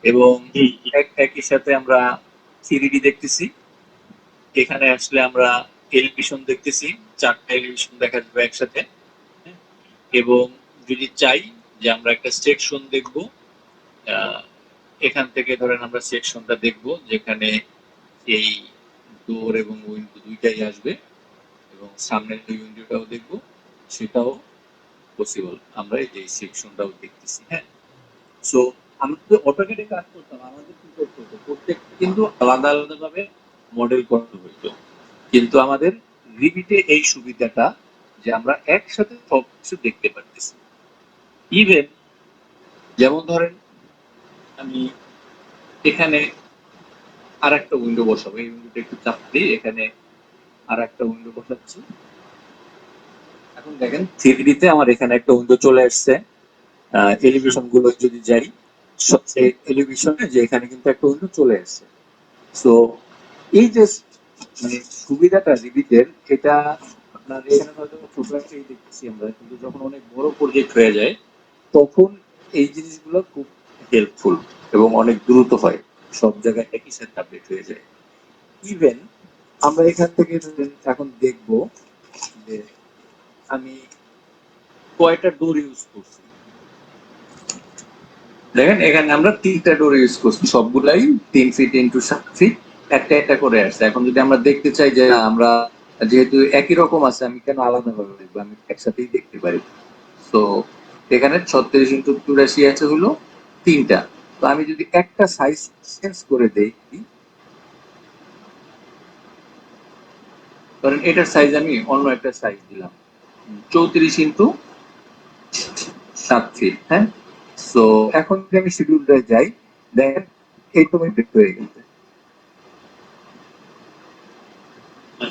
এবং একই সাথে আমরা 3D দেখতেছি। এখানে আসলে আমরা এলিভেশন দেখতেছি, 4টা এলিভেশন দেখা যাবে একসাথে। এবং যদি চাই যে আমরা একটা সেকশন দেখব, এখান থেকে ধরেন আমরা সেকশনটা দেখব যেখানে এই ডোর এবং উইন্ডো দুইটাই আসবে, এবং সামনের যে উইন্ডোটাও দেখব, সেটাও পসিবল। আমরা এই যে সেকশনটাও দেখতেছি। হ্যাঁ, সো আমরা যদি অটোক্যাডে কাজ করতাম, আমাদের কি করতে হতো, প্রত্যেকটা কিন্তু আলাদা আলাদা ভাবে মডেল করতে হতো। কিন্তু আমাদের রিভিটে এই সুবিধাটা যে আমরা একসাথে সবকিছু দেখতে পারতেছি। ইভেন যেমন ধরেন আমি এখানে আর একটা উইন্ডো বসাবো, এই উইন্ডোটা একটু চাপ দিই, এখানে আর একটা উইন্ডো বসাচ্ছি। এখন দেখেন 3D-তে আমার এখানে একটা উইন্ডো চলে আসছে। এলিভেশন গুলো যদি যাই, এলিভেশনে যে এখানে কিন্তু একটা উইন্ডো চলে আসছে। সো এই যে মানে সুবিধাটা রিভিটের, এটা আপনার এখানে হয়তো ছোট একটাই দেখতেছি আমরা, কিন্তু যখন অনেক বড় প্রজেক্ট হয়ে যায় তখন এই জিনিসগুলো খুব হেল্পফুল এবং অনেক দ্রুত হয়, সব জায়গায় একই সাথে আপডেট হয়ে যায়। ইভেন আমরা এখান থেকে এখন দেখব যে আমি কয়টা ডোর ইউজ করছি। দেখেন এখানে আমরা 3টা ডোর ইউজ করছি, সবগুলাই 3 ফিট ইন্টু 7 ফিট, একটা একটা করে আসছে। এখন যদি আমরা দেখতে চাই যে আমরা যেহেতু একই রকম আছে, আমি কেন আলাদা ভাবে দেখবো, আমি একসাথেই দেখতে পারি। তো এখানে 36 ইন্টু 84 আছে হলো 3টা। তো আমি যদি একটা সাইজ চেঞ্জ করে দেই, ধরেন এটার সাইজ আমি অন্য একটা সাইজ দিলাম, 34 ইন্টু 7 ফিট। হ্যাঁ, সো এখন যদি আমি শিডিউলটা যাই, দেখেন এই তো হয়ে গেছে।